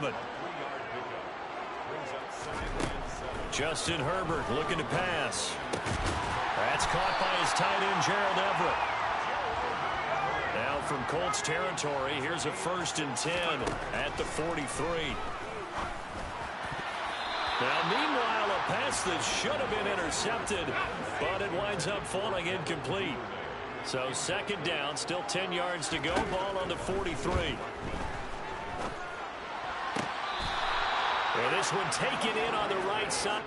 7. Justin Herbert looking to pass. That's caught by his tight end, Gerald Everett. Now from Colts territory, here's a 1st and 10 at the 43. Now, meanwhile, a pass that should have been intercepted, but it winds up falling incomplete. So 2nd down, still 10 yards to go, ball on the 43. And this one taken in on the right side.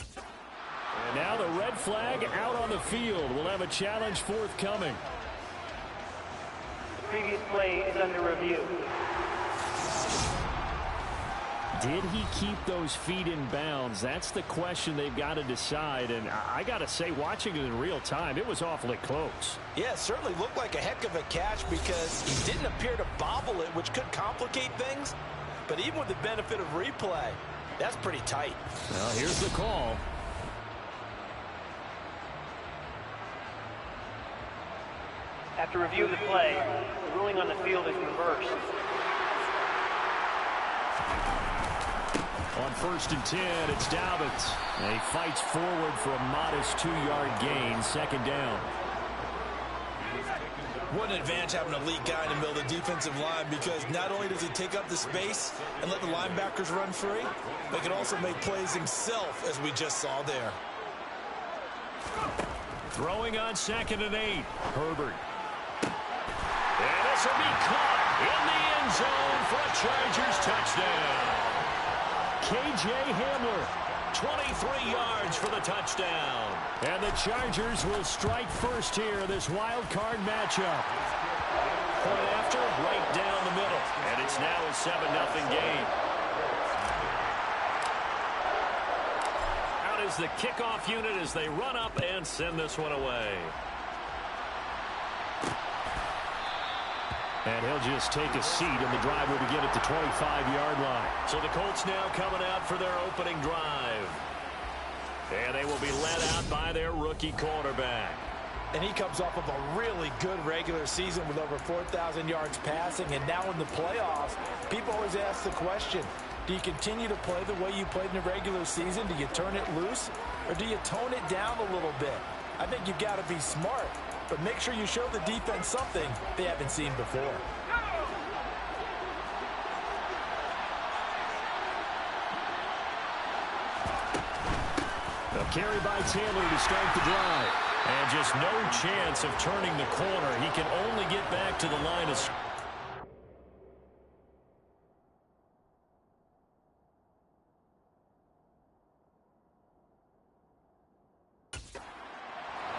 And now the red flag out on the field. We'll have a challenge forthcoming. The previous play is under review. Did he keep those feet in bounds? That's the question they've got to decide. And I got to say, watching it in real time, it was awfully close. Yeah, it certainly looked like a heck of a catch because he didn't appear to bobble it, which could complicate things. But even with the benefit of replay, that's pretty tight. Well, here's the call. After review of the play, the ruling on the field is reversed. On 1st and 10, it's Dobbins. And he fights forward for a modest 2-yard gain, 2nd down. What an advantage having a elite guy in the middle of the defensive line, because not only does he take up the space and let the linebackers run free, but he can also make plays himself, as we just saw there. Throwing on 2nd and 8, Herbert. And this will be caught in the end zone for a Chargers touchdown. K.J. Hamler, 23 yards for the touchdown. And the Chargers will strike first here in this wild card matchup. Point after, right down the middle. And it's now a 7-0 game. Out is the kickoff unit as they run up and send this one away. And he'll just take a seat, and the drive will begin at the 25-yard line. So the Colts now coming out for their opening drive. And they will be led out by their rookie quarterback. And he comes off of a really good regular season with over 4,000 yards passing. And now in the playoffs, people always ask the question, do you continue to play the way you played in the regular season? Do you turn it loose? Or do you tone it down a little bit? I think you've got to be smart. But make sure you show the defense something they haven't seen before. A carry by Taylor to start the drive. And just no chance of turning the corner. He can only get back to the line of...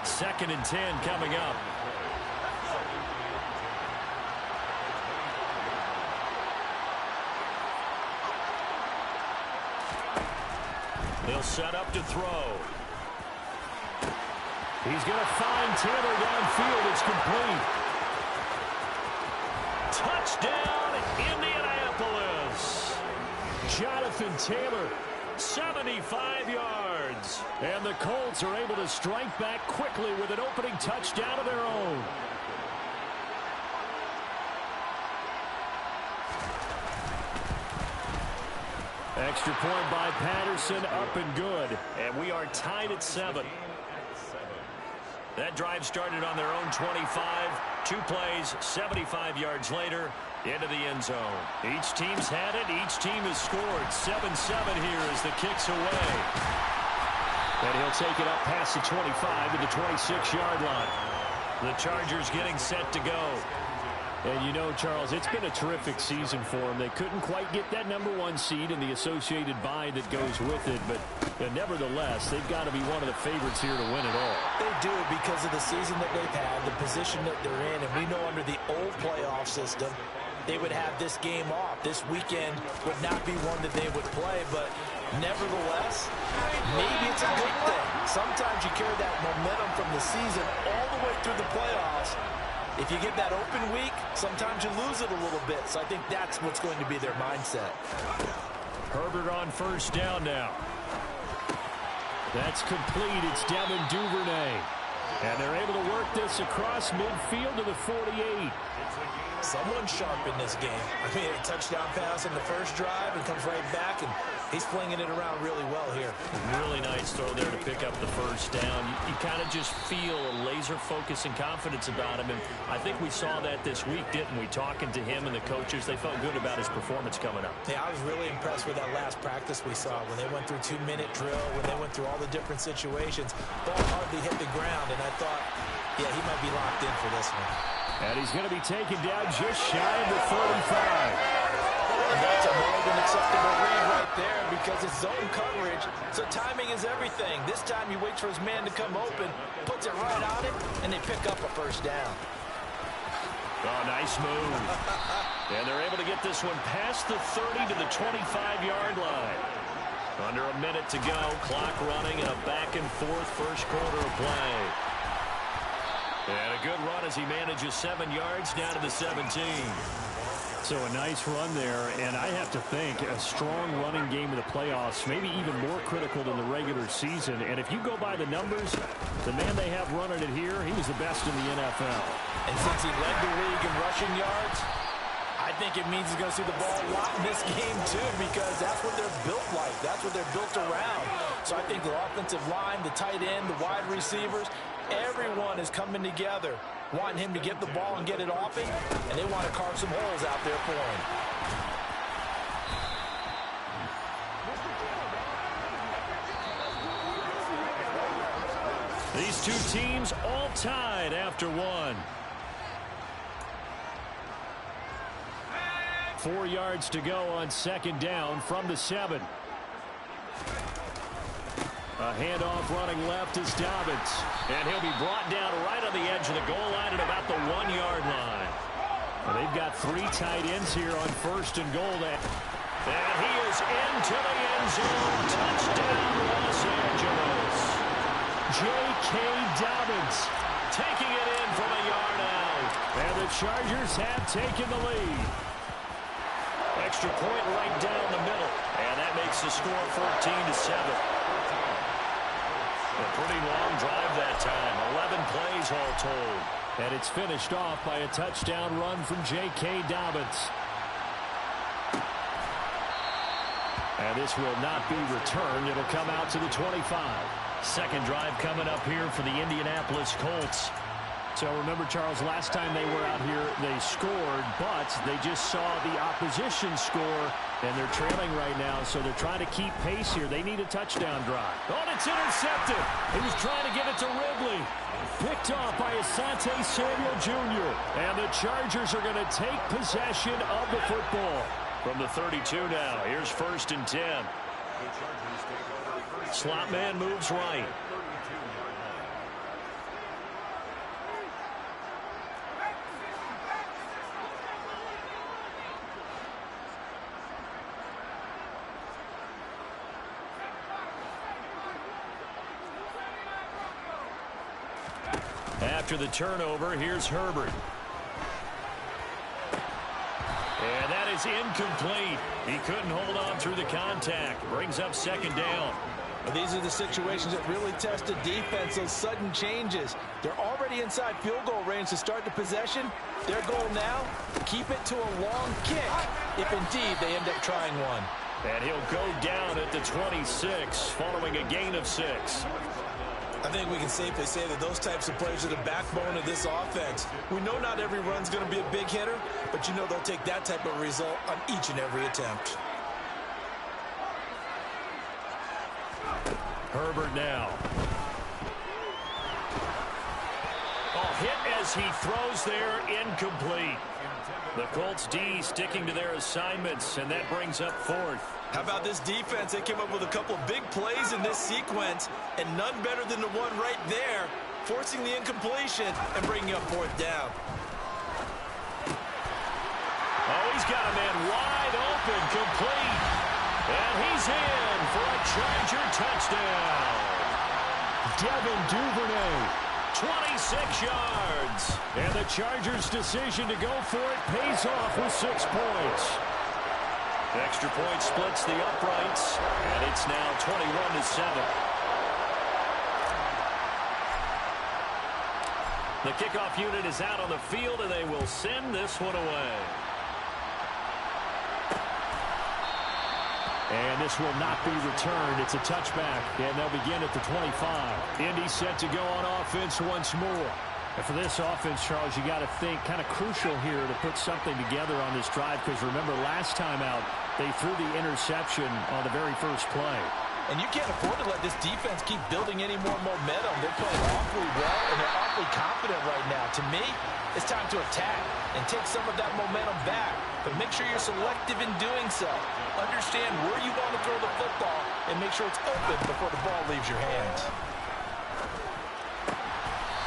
Second and 10 coming up. They'll set up to throw. He's going to find Taylor downfield. It's complete. Touchdown, Indianapolis. Jonathan Taylor, 75 yards. And the Colts are able to strike back quickly with an opening touchdown of their own. Extra point by Patterson, up and good. And we are tied at 7. That drive started on their own 25. 2 plays, 75 yards later, into the end zone. Each team's had it. Each team has scored. 7-7 here as the kick's away. And he'll take it up past the 25 to the 26-yard line. The Chargers getting set to go. And you know, Charles, it's been a terrific season for them. They couldn't quite get that #1 seed and the associated bye that goes with it. But nevertheless, they've got to be one of the favorites here to win it all. They do, because of the season that they've had, the position that they're in. And we know under the old playoff system, they would have this game off. This weekend would not be one that they would play. But nevertheless, maybe it's a good thing. Sometimes you carry that momentum from the season all the way through the playoffs. If you get that open week, sometimes you lose it a little bit. So I think that's what's going to be their mindset. Herbert on first down now. That's complete. It's Devin Duvernay. And they're able to work this across midfield to the 48. Someone sharp in this game. I mean, a touchdown pass in the first drive and comes right back, and he's flinging it around really well here. Really nice throw there to pick up the first down. You kind of just feel a laser focus and confidence about him, and I think we saw that this week, didn't we? Talking to him and the coaches, they felt good about his performance coming up. Yeah, I was really impressed with that last practice we saw when they went through 2-minute drill, when they went through all the different situations. Ball hardly hit the ground, and I thought, yeah, he might be locked in for this one. And he's going to be taken down just shy of the 35. And that's a more than acceptable read right there because it's zone coverage, so timing is everything. This time he waits for his man to come open, puts it right on him, and they pick up a first down. Oh, nice move. And they're able to get this one past the 30 to the 25-yard line. Under a minute to go, clock running, and a back-and-forth first quarter of play. And a good run as he manages 7 yards down to the 17. So a nice run there, and I have to think a strong running game in the playoffs, maybe even more critical than the regular season. And if you go by the numbers, the man they have running it here, he was the best in the NFL. And since he led the league in rushing yards, I think it means he's going to see the ball a lot in this game, too, because that's what they're built like. That's what they're built around. So I think the offensive line, the tight end, the wide receivers, everyone is coming together, wanting him to get the ball and get it off him, and they want to carve some holes out there for him. These two teams all tied after one. 4 yards to go on second down from the 7. A handoff running left is Dobbins. And he'll be brought down right on the edge of the goal line at about the 1-yard line. Well, they've got 3 tight ends here on first and goal. And he is into the end zone. Touchdown, Los Angeles. J.K. Dobbins taking it in from a yard out. And the Chargers have taken the lead. Extra point right down the middle. And that makes the score 14-7. A pretty long drive that time. 11 plays all told. And it's finished off by a touchdown run from J.K. Dobbins. And this will not be returned. It'll come out to the 25. Second drive coming up here for the Indianapolis Colts. So remember, Charles, last time they were out here, they scored, but they just saw the opposition score, and they're trailing right now, so they're trying to keep pace here. They need a touchdown drive. Oh, and it's intercepted. He was trying to give it to Ridley. Picked off by Asante Samuel Jr. And the Chargers are going to take possession of the football. From the 32 now, here's 1st and 10. Slot man moves right. After the turnover, here's Herbert. And that is incomplete. He couldn't hold on through the contact. Brings up second down. Well, these are the situations that really test a defense, those sudden changes. They're already inside field goal range to start the possession. Their goal now, keep it to a long kick, if indeed they end up trying one. And he'll go down at the 26, following a gain of 6. I think we can safely say that those types of plays are the backbone of this offense. We know not every run's going to be a big hitter, but you know they'll take that type of result on each and every attempt. Herbert now. Oh, hit as he throws there, incomplete. The Colts D sticking to their assignments, and that brings up 4th. How about this defense? They came up with a couple of big plays in this sequence, and none better than the one right there, forcing the incompletion and bringing up 4th down. Oh, he's got a man wide open, complete. And he's in for a Charger touchdown. Devin Duvernay. 26 yards. And the Chargers' decision to go for it pays off with 6 points. Extra point splits the uprights, and it's now 21-7. The kickoff unit is out on the field, and they will send this one away. And this will not be returned. It's a touchback, and they'll begin at the 25. Indy set to go on offense once more. And for this offense, Charles, you got to think kind of crucial here to put something together on this drive, because remember last time out, they threw the interception on the very first play. And you can't afford to let this defense keep building any more momentum. They're playing awfully well, and they're awfully confident right now. To me, it's time to attack and take some of that momentum back. But make sure you're selective in doing so. Understand where you want to throw the football and make sure it's open before the ball leaves your hands.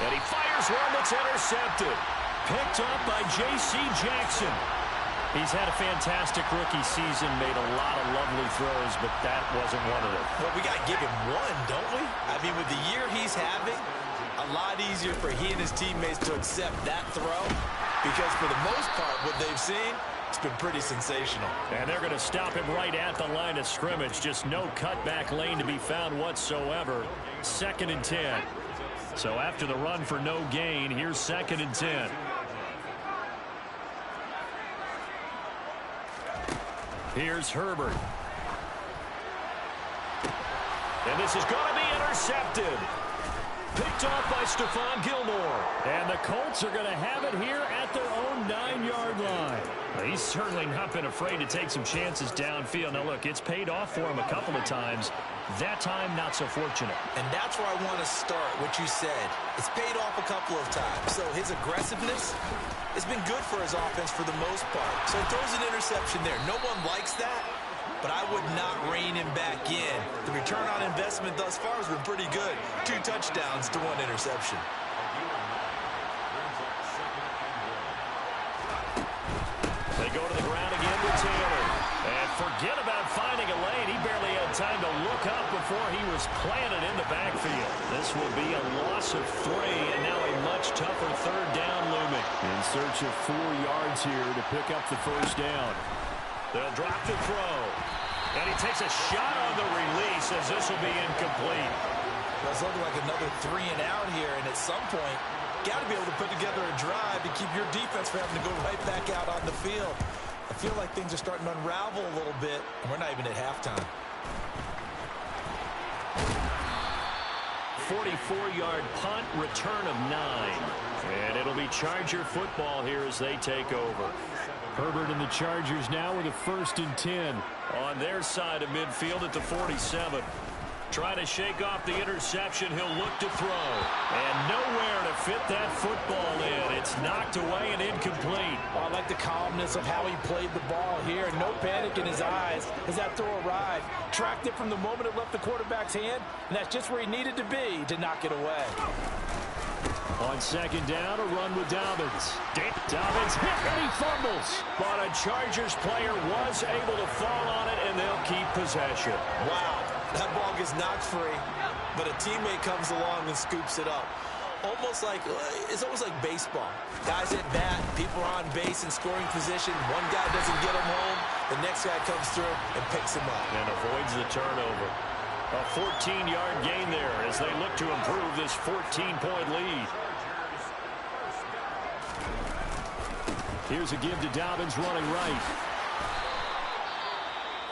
And he fires one that's intercepted. Picked up by J.C. Jackson. He's had a fantastic rookie season, made a lot of lovely throws, but that wasn't one of them. Well, we got to give him one, don't we? I mean, with the year he's having, a lot easier for he and his teammates to accept that throw, because for the most part, what they've seen, it's been pretty sensational. And they're going to stop him right at the line of scrimmage. Just no cutback lane to be found whatsoever. 2nd and 10. So after the run for no gain, here's 2nd and 10. Here's Herbert. And this is going to be intercepted. Picked off by Stephon Gilmore. And the Colts are going to have it here at their own 9-yard line. Well, he's certainly not been afraid to take some chances downfield. Now, look, it's paid off for him a couple of times. That time, not so fortunate. And that's where I want to start, what you said. It's paid off a couple of times. So his aggressiveness has been good for his offense for the most part. So he throws an interception there. No one likes that, but I would not rein him back in. The return on investment thus far has been pretty good. 2 touchdowns to 1 interception. They go to the ground again with Taylor. And forget about finding a lane. He barely had time to look up before he was planted in the backfield. This will be a loss of 3, and now a much tougher 3rd down looming. In search of 4 yards here to pick up the 1st down. They'll drop to throw. And he takes a shot on the release as this will be incomplete. That's looking like another 3 and out here, and at some point, got to be able to put together a drive to keep your defense from having to go right back out on the field. I feel like things are starting to unravel a little bit, and we're not even at halftime. 44-yard punt, return of 9. And it'll be Charger football here as they take over. Herbert and the Chargers now with a 1st and 10 on their side of midfield at the 47. Trying to shake off the interception. He'll look to throw. And nowhere to fit that football in. It's knocked away and incomplete. Well, I like the calmness of how he played the ball here. No panic in his eyes as that throw arrived. Tracked it from the moment it left the quarterback's hand, and that's just where he needed to be to knock it away. On 2nd down, a run with Dobbins. Dobbins hit and he fumbles. But a Chargers player was able to fall on it, and they'll keep possession. Wow, that ball gets knocked free, but a teammate comes along and scoops it up. It's almost like baseball. Guys at bat, people are on base in scoring position. One guy doesn't get him home, the next guy comes through and picks him up. And avoids the turnover. A 14-yard gain there as they look to improve this 14-point lead. Here's a give to Dobbins running right.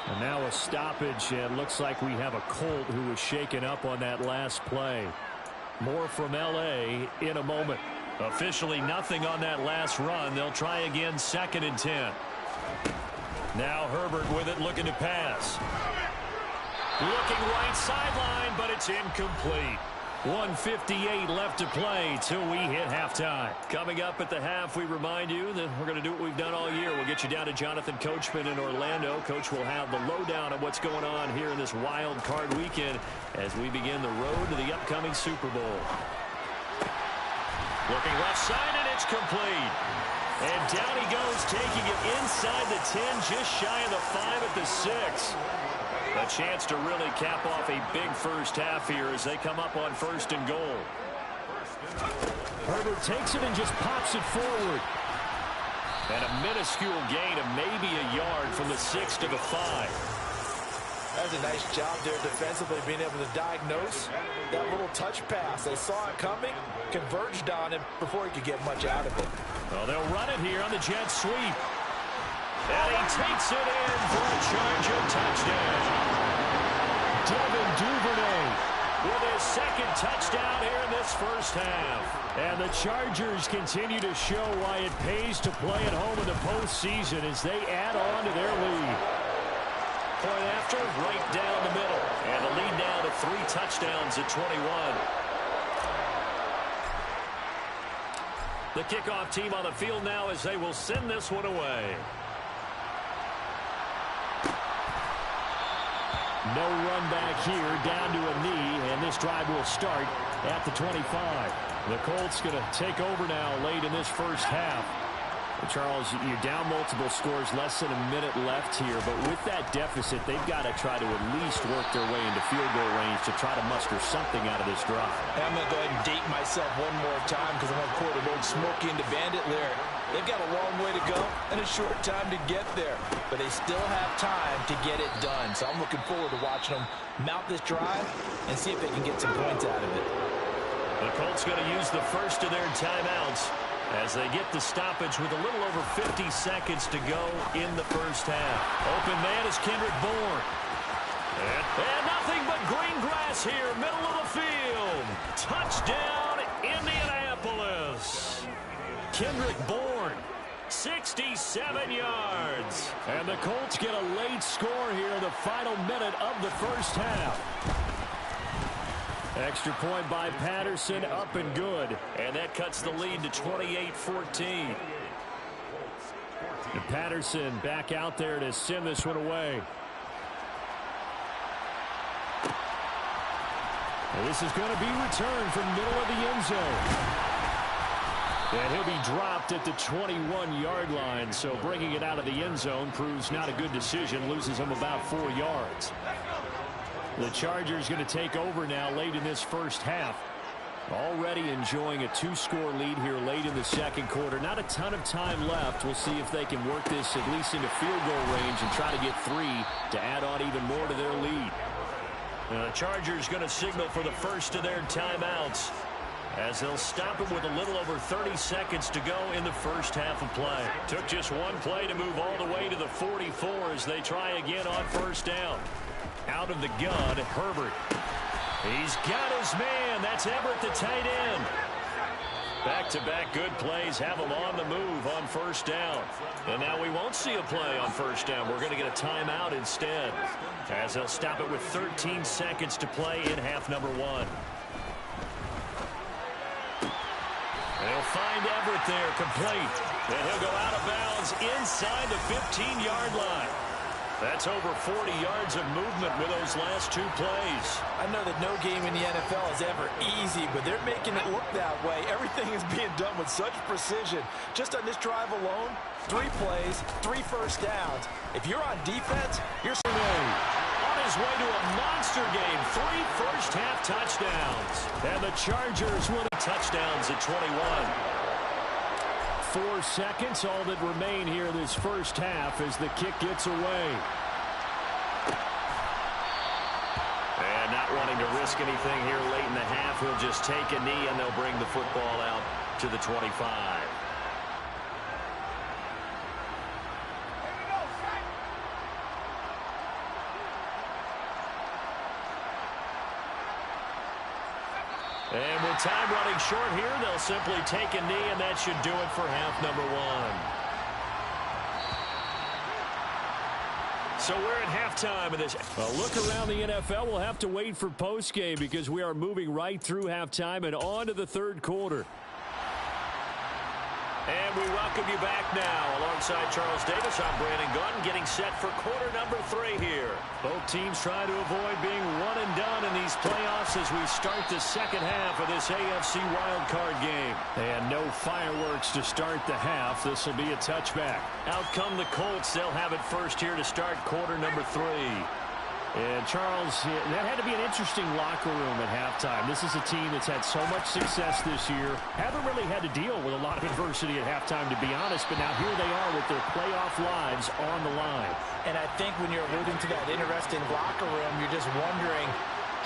And now a stoppage, and looks like we have a Colt who was shaken up on that last play. More from L.A. in a moment. Officially nothing on that last run. They'll try again 2nd and 10. Now Herbert with it, looking to pass. Looking right sideline, but it's incomplete. 1:58 left to play till we hit halftime. Coming up at the half, we remind you that we're going to do what we've done all year. We'll get you down to Jonathan Coachman in Orlando. Coach will have the lowdown of what's going on here in this wild card weekend as we begin the road to the upcoming Super Bowl. Looking left side, and it's complete. And down he goes, taking it inside the 10, just shy of the 5 at the 6. A chance to really cap off a big first half here as they come up on 1st and goal. Herbert takes it and just pops it forward. And a minuscule gain of maybe a yard from the 6 to the 5. That's a nice job there defensively, being able to diagnose that little touch pass. They saw it coming, converged on him before he could get much out of it. Well, they'll run it here on the jet sweep. And he takes it in for a Charger touchdown. Devin Duvernay with his second touchdown here in this first half. And the Chargers continue to show why it pays to play at home in the postseason as they add on to their lead. Point after, right down the middle. And the lead now to 3 touchdowns at 21. The kickoff team on the field now as they will send this one away. No run back here, down to a knee, and this drive will start at the 25. The Colts going to take over now late in this first half. Charles, you're down multiple scores, less than a minute left here, but with that deficit, they've got to try to at least work their way into field goal range to try to muster something out of this drive. I'm going to go ahead and date myself one more time because I'm going to quote an old Smokey and the Bandit lyric. They've got a long way to go and a short time to get there, but they still have time to get it done. So I'm looking forward to watching them mount this drive and see if they can get some points out of it. The Colts going to use the first of their timeouts as they get the stoppage with a little over 50 seconds to go in the first half. Open man is Kendrick Bourne. And nothing but green grass here, middle of the field. Touchdown, Indianapolis. Kendrick Bourne, 67 yards. And the Colts get a late score here in the final minute of the first half. Extra point by Patterson, up and good. And that cuts the lead to 28-14. And Patterson back out there to send this one away. And this is going to be returned from middle of the end zone. And he'll be dropped at the 21-yard line. So bringing it out of the end zone proves not a good decision. Loses him about 4 yards. The Chargers going to take over now late in this first half. Already enjoying a 2-score lead here late in the second quarter. Not a ton of time left. We'll see if they can work this at least into field goal range and try to get 3 to add on even more to their lead. The Chargers going to signal for the first of their timeouts as they'll stop it with a little over 30 seconds to go in the first half of play. Took just one play to move all the way to the 44 as they try again on first down. Out of the gun, Herbert. He's got his man. That's Everett, the tight end. Back-to-back good plays have him on the move on first down. And now we won't see a play on first down. We're going to get a timeout instead as they'll stop it with 13 seconds to play in half number 1. They'll find Everett there, complete. And he'll go out of bounds inside the 15-yard line. That's over 40 yards of movement with those last 2 plays. I know that no game in the NFL is ever easy, but they're making it look that way. Everything is being done with such precision. Just on this drive alone, 3 plays, 3 first downs. If you're on defense, you're on his way to a monster game. 3 first-half touchdowns. And the Chargers win touchdowns at 21. 4 seconds, all that remain here this first half as the kick gets away. And not wanting to risk anything here late in the half, he'll just take a knee and they'll bring the football out to the 25. And with time running short here, they'll simply take a knee, and that should do it for half number 1. So we're at halftime of this. A look around the NFL. We'll have to wait for postgame because we are moving right through halftime and on to the third quarter. And we welcome you back now. Alongside Charles Davis, I'm Brandon Gaudin, getting set for quarter number 3 here. Both teams trying to avoid being one and done in these playoffs as we start the second half of this AFC wildcard game. And no fireworks to start the half. This will be a touchback. Out come the Colts. They'll have it first here to start quarter number 3. And, Charles, that had to be an interesting locker room at halftime. This is a team that's had so much success this year. Haven't really had to deal with a lot of adversity at halftime, to be honest. But now here they are with their playoff lives on the line. And I think when you're alluding to that interesting locker room, you're just wondering,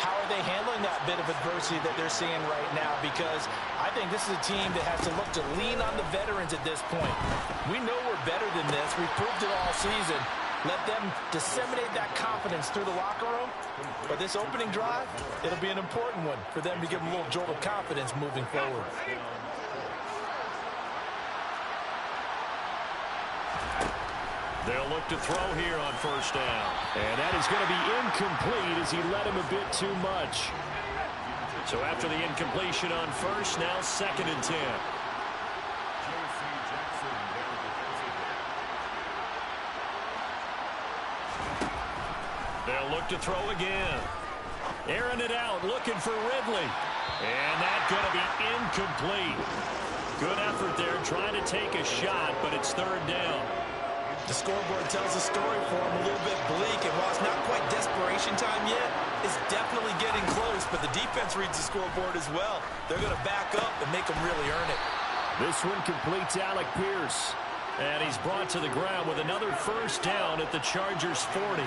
how are they handling that bit of adversity that they're seeing right now? Because I think this is a team that has to look to lean on the veterans at this point. We know we're better than this. We've proved it all season. Let them disseminate that confidence through the locker room. But this opening drive, it'll be an important one for them to give them a little jolt of confidence moving forward. They'll look to throw here on first down. And that is going to be incomplete as he led him a bit too much. So after the incompletion on first, now 2nd and 10. They'll look to throw again. Airing it out, looking for Ridley. And that's going to be incomplete. Good effort there, trying to take a shot, but it's 3rd down. The scoreboard tells a story for him, a little bit bleak, and while it's not quite desperation time yet, it's definitely getting close, but the defense reads the scoreboard as well. They're going to back up and make them really earn it. This one completes Alec Pierce, and he's brought to the ground with another first down at the Chargers' 40.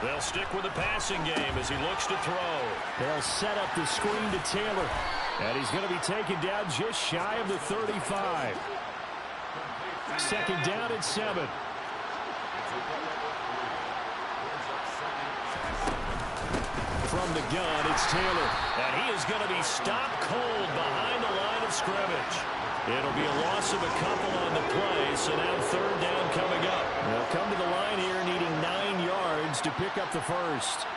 They'll stick with the passing game as he looks to throw. They'll set up the screen to Taylor. And he's going to be taken down just shy of the 35. 2nd down and 7. From the gun, it's Taylor. And he is going to be stopped cold behind the line of scrimmage. It'll be a loss of a couple on the play, so now 3rd down coming up. They'll come to the line here needing 9 yards to pick up the first.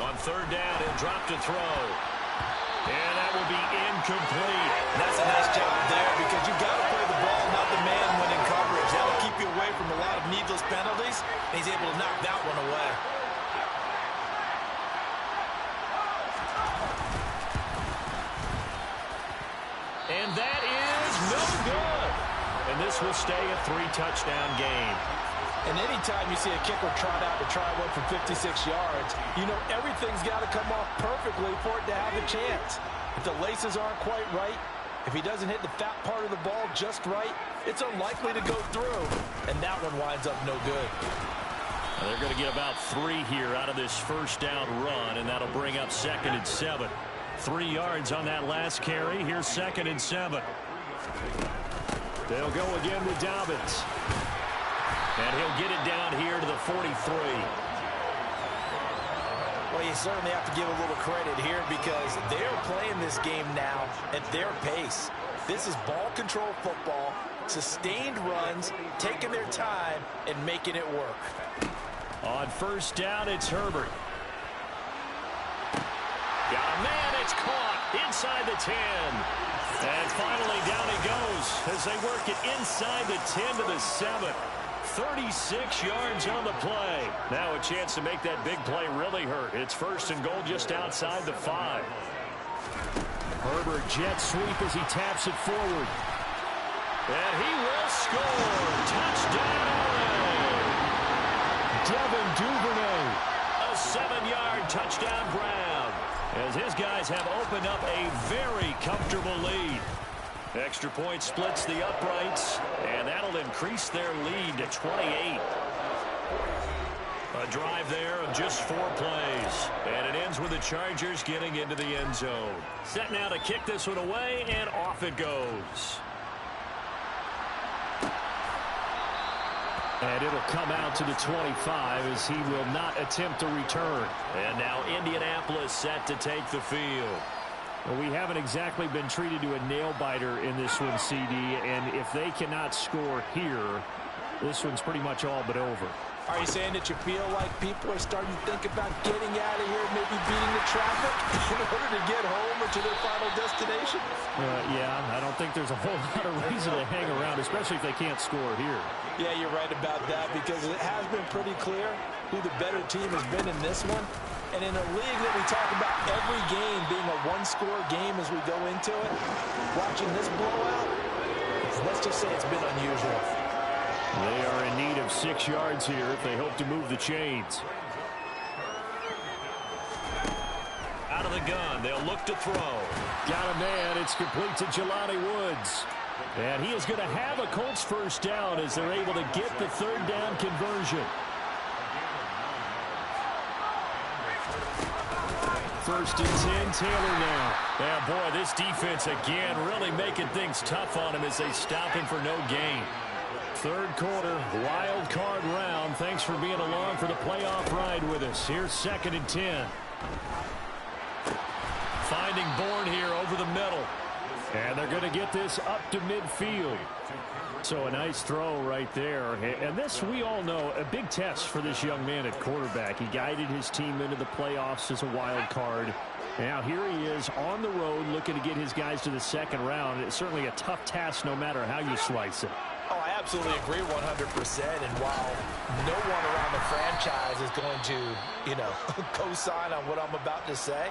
On 3rd down, he'll drop to throw. And that will be incomplete. That's a nice job there because you've got to play the ball, not the man when in coverage. That'll keep you away from a lot of needless penalties, and he's able to knock that one away. And that is no good. And this will stay a 3-touchdown game. And anytime you see a kicker trot out to try one for 56 yards, you know everything's got to come off perfectly for it to have a chance. If the laces aren't quite right, if he doesn't hit the fat part of the ball just right, it's unlikely to go through. And that one winds up no good. Well, they're going to get about 3 here out of this first down run, and that'll bring up 2nd and 7. 3 yards on that last carry. Here's 2nd and 7. They'll go again with Dobbins. And he'll get it down here to the 43. Well, you certainly have to give a little credit here because they're playing this game now at their pace. This is ball control football, sustained runs, taking their time, and making it work. On first down, it's Herbert. Got a man, it's caught inside the 10. And finally down he goes as they work it inside the 10 to the 7. 36 yards on the play. Now a chance to make that big play really hurt. It's 1st and goal just outside the 5. Herbert jet sweep as he taps it forward. And he will score. Touchdown LA. Devin Duvernay. A 7-yard touchdown grab as his guys have opened up a very comfortable lead. Extra point splits the uprights, and that'll increase their lead to 28. A drive there of just 4 plays, and it ends with the Chargers getting into the end zone. Set now to kick this one away, and off it goes. And it'll come out to the 25 as he will not attempt a return. And now Indianapolis set to take the field. Well, we haven't exactly been treated to a nail-biter in this one, CD, and if they cannot score here, this one's pretty much all but over. Are you saying that you feel like people are starting to think about getting out of here, maybe beating the traffic in order to get home or to their final destination? Yeah, I don't think there's a whole lot of reason to hang around, especially if they can't score here. Yeah, you're right about that because it has been pretty clear who the better team has been in this one. And in a league that we talk about every game being a one-score game as we go into it, watching this blowout, let's just say it's been unusual. They are in need of 6 yards here if they hope to move the chains. Out of the gun, they'll look to throw. Got a man, it's complete to Jelani Woods. And he is going to have a Colts first down as they're able to get the 3rd down conversion. 1st and 10, Taylor now. Yeah, boy, this defense again really making things tough on him as they stop him for no gain. 3rd quarter, wild card round. Thanks for being along for the playoff ride with us. Here's 2nd and 10. Finding Bourne here over the middle. And they're going to get this up to midfield. So a nice throw right there. And this, we all know, a big test for this young man at quarterback. He guided his team into the playoffs as a wild card. Now here he is on the road looking to get his guys to the 2nd round. It's certainly a tough task no matter how you slice it. Oh, I absolutely agree 100%. And while no one around the franchise is going to, co-sign on what I'm about to say,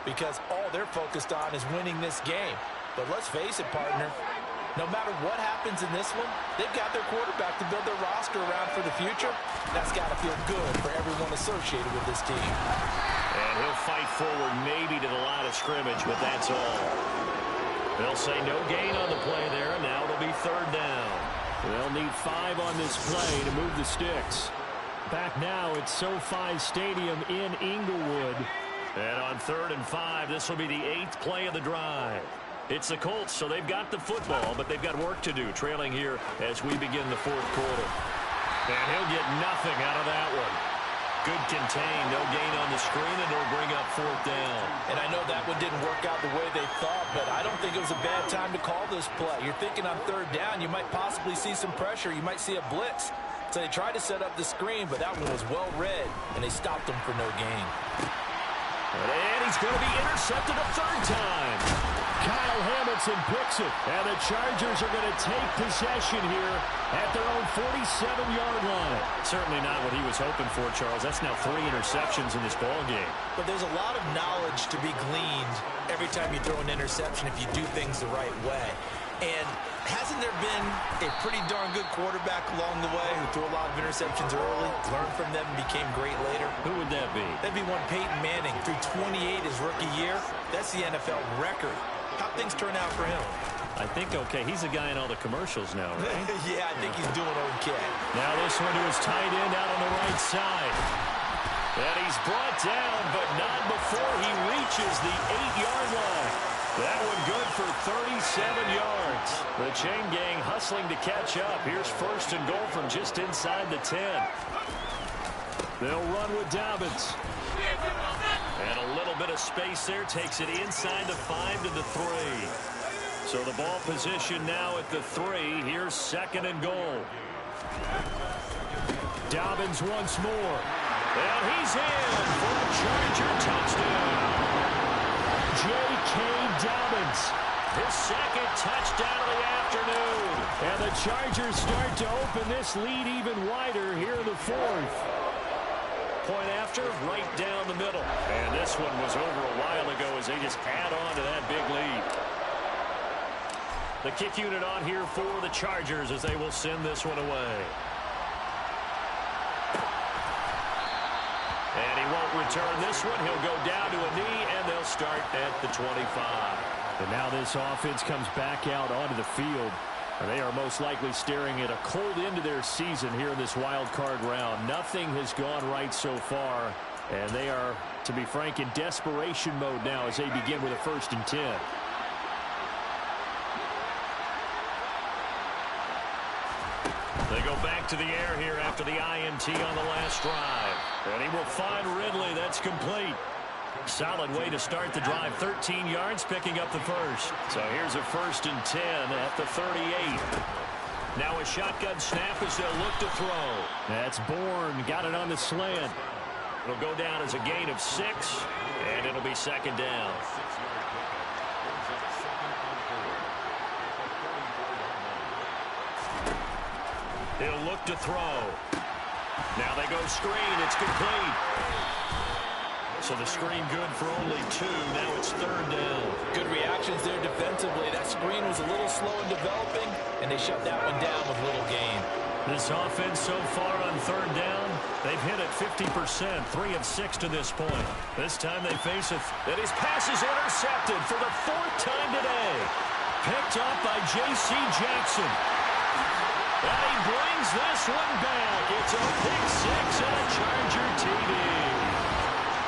because all they're focused on is winning this game. But let's face it, partner, no matter what happens in this one, they've got their quarterback to build their roster around for the future. That's got to feel good for everyone associated with this team. And he'll fight forward maybe to the line of scrimmage, but that's all. They'll say no gain on the play there, and now it'll be 3rd down. They'll need 5 on this play to move the sticks. Back now at SoFi Stadium in Inglewood. And on 3rd and 5, this will be the 8th play of the drive. It's the Colts, so they've got the football, but they've got work to do, trailing here as we begin the 4th quarter. And he'll get nothing out of that one. Good contain, no gain on the screen, and it'll bring up 4th down. And I know that one didn't work out the way they thought, but I don't think it was a bad time to call this play. You're thinking on 3rd down, you might possibly see some pressure. You might see a blitz. So they tried to set up the screen, but that one was well read, and they stopped them for no gain. And he's going to be intercepted a 3rd time. Kyle Hamilton picks it, and the Chargers are going to take possession here at their own 47-yard line. Certainly not what he was hoping for, Charles. That's now 3 interceptions in this ball game. But there's a lot of knowledge to be gleaned every time you throw an interception if you do things the right way. And hasn't there been a pretty darn good quarterback along the way who threw a lot of interceptions early, learned from them, and became great later? Who would that be? That'd be one Peyton Manning, threw 28 his rookie year. That's the NFL record. How'd things turn out for him? I think okay. He's a guy in all the commercials now, right? Yeah, I think he's doing okay. Now this one to his tight end out on the right side. And he's brought down, but not before he reaches the 8-yard line. That one good for 37 yards. The chain gang hustling to catch up. Here's 1st and goal from just inside the 10. They'll run with Dobbins. And a little bit of space there takes it inside the 5 to the 3. So the ball position now at the 3. Here's 2nd and goal. Dobbins once more. And he's in for a Charger touchdown. J.K. Dobbins, his 2nd touchdown of the afternoon. And the Chargers start to open this lead even wider here in the 4th. Point after, right down the middle. And this one was over a while ago as they just add on to that big lead. The kick unit on here for the Chargers as they will send this one away. And he won't return this one. He'll go down to a knee, and they'll start at the 25. And now this offense comes back out onto the field. And they are most likely staring at a cold end to their season here in this wild card round. Nothing has gone right so far. And they are, to be frank, in desperation mode now as they begin with a 1st and 10. They go back to the air here after the INT on the last drive. And he will find Ridley. That's complete. Solid way to start the drive. 13 yards, picking up the 1st. So here's a 1st and 10 at the 38. Now a shotgun snap as they'll look to throw. That's Bourne. Got it on the slant. It'll go down as a gain of 6, and it'll be 2nd down. He'll look to throw. Now they go screen. It's complete. So the screen good for only 2. Now it's 3rd down. Good reactions there defensively. That screen was a little slow in developing, and they shut that one down with little gain. This offense so far on 3rd down, they've hit it 50%, 3 of 6 to this point. This time they face and his pass is intercepted for the 4th time today. Picked up by J.C. Jackson. And he brings this one back. It's a pick 6 and a Charger TD.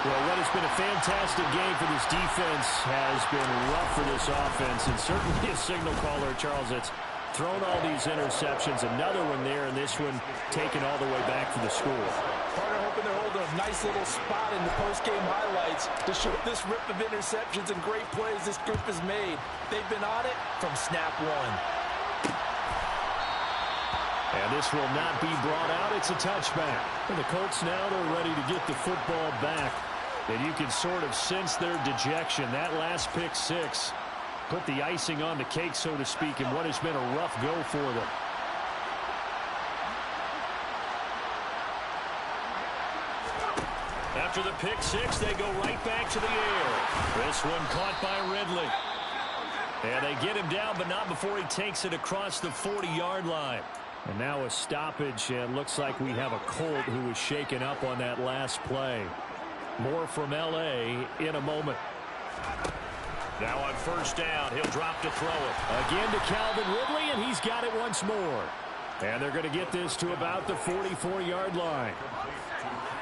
Well, what has been a fantastic game for this defense has been rough for this offense, and certainly a signal caller, Charles, that's thrown all these interceptions. Another one there, and this one taken all the way back for the score. Partner hoping they're holding a nice little spot in the post-game highlights to show this rip of interceptions and great plays this group has made. They've been on it from snap one. And this will not be brought out. It's a touchback. And the Colts now, they're ready to get the football back. And you can sort of sense their dejection. That last pick 6 put the icing on the cake, so to speak, in what has been a rough go for them. After the pick 6, they go right back to the air. This one caught by Ridley. And they get him down, but not before he takes it across the 40-yard line. And now a stoppage, and looks like we have a Colt who was shaken up on that last play. More from L.A. in a moment. Now on 1st down, he'll drop to throw it. Again to Calvin Ridley, and he's got it once more. And they're going to get this to about the 44-yard line.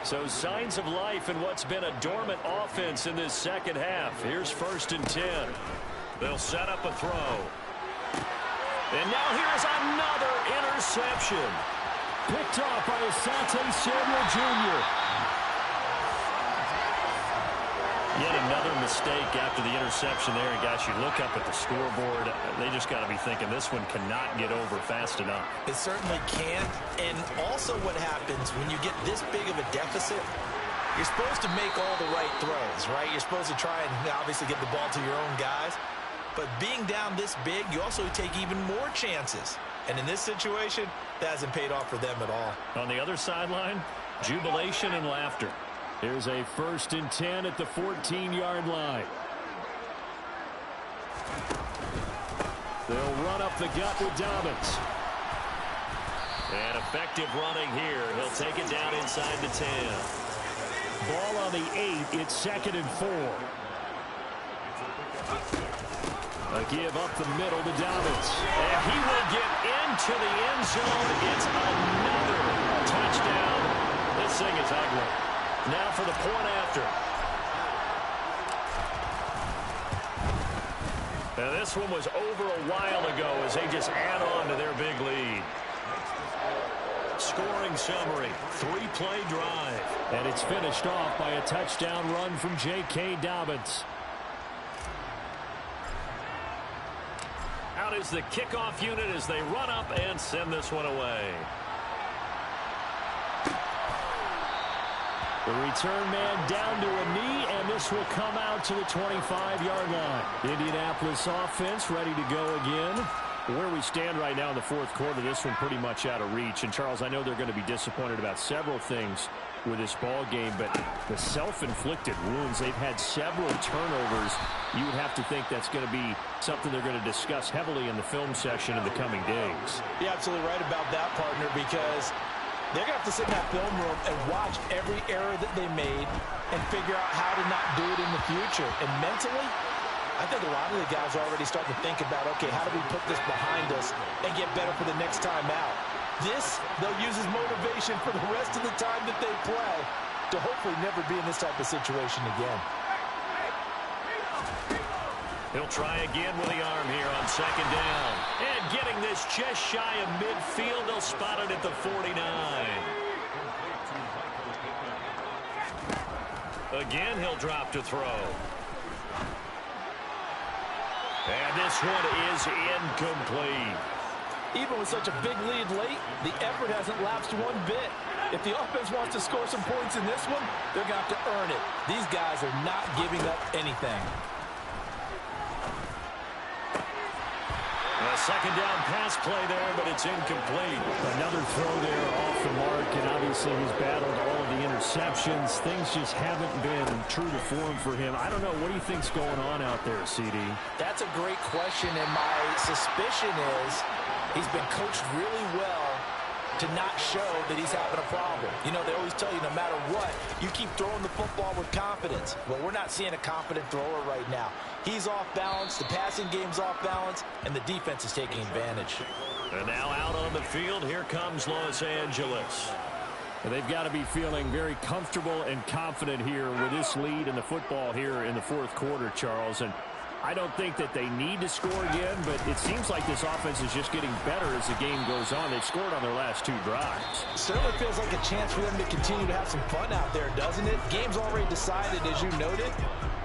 So signs of life in what's been a dormant offense in this second half. Here's 1st and 10. They'll set up a throw. And now here's another interception. Picked off by Asante Samuel Jr. Yet another mistake after the interception there. And guys, you look up at the scoreboard, they just got to be thinking this one cannot get over fast enough. It certainly can't. And also what happens when you get this big of a deficit, you're supposed to make all the right throws, right? You're supposed to try and obviously get the ball to your own guys. But being down this big, you also take even more chances. And in this situation, that hasn't paid off for them at all. On the other sideline, jubilation and laughter. Here's a 1st and 10 at the 14-yard line. They'll run up the gut with Dobbins. And effective running here. He'll take it down inside the 10. Ball on the 8. It's 2nd and 4. A give up the middle to Dobbins. And he will get into the end zone. It's another touchdown. This thing is ugly. Now for the point after. Now this one was over a while ago as they just add on to their big lead. Scoring summary, 3-play drive. And it's finished off by a touchdown run from J.K. Dobbins. Out is the kickoff unit as they run up and send this one away. The return man down to a knee, and this will come out to the 25-yard line. Indianapolis offense ready to go again. Where we stand right now in the 4th quarter, this one pretty much out of reach. And, Charles, I know they're going to be disappointed about several things with this ball game, but the self-inflicted wounds, they've had several turnovers. You would have to think that's going to be something they're going to discuss heavily in the film session in the coming days. You're absolutely right about that, partner, because they're going to have to sit in that film room and watch every error that they made and figure out how to not do it in the future. And mentally, I think a lot of the guys are already starting to think about, okay, how do we put this behind us and get better for the next time out? This, they'll use as motivation for the rest of the time that they play to hopefully never be in this type of situation again. He'll try again with the arm here on 2nd down. And getting this just shy of midfield, they'll spot it at the 49. Again, he'll drop to throw. And this one is incomplete. Even with such a big lead late, the effort hasn't lapsed one bit. If the offense wants to score some points in this one, they're going to have to earn it. These guys are not giving up anything. A second down pass play there, but it's incomplete. Another throw there off the mark, and obviously he's battled all of the interceptions. Things just haven't been true to form for him. I don't know. What do you think's going on out there, CD? That's a great question, and my suspicion is he's been coached really well to not show that he's having a problem. You know, they always tell you no matter what, you keep throwing the football with confidence. Well, we're not seeing a confident thrower right now. He's off balance, the passing game's off balance, and the defense is taking advantage. And now out on the field, here comes Los Angeles. They've got to be feeling very comfortable and confident here with this lead in the football here in the fourth quarter, Charles. And I don't think that they need to score again, but it seems like this offense is just getting better as the game goes on. They've scored on their last 2 drives. Certainly feels like a chance for them to continue to have some fun out there, doesn't it? Game's already decided, as you noted,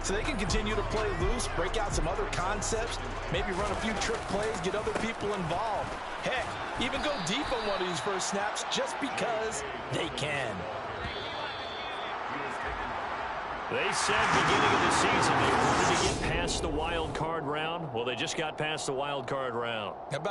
so they can continue to play loose, break out some other concepts, maybe run a few trick plays, get other people involved. Heck, even go deep on one of these first snaps just because they can. They said beginning of the season they wanted to get past the wild card round. Well, they just got past the wild card round. How about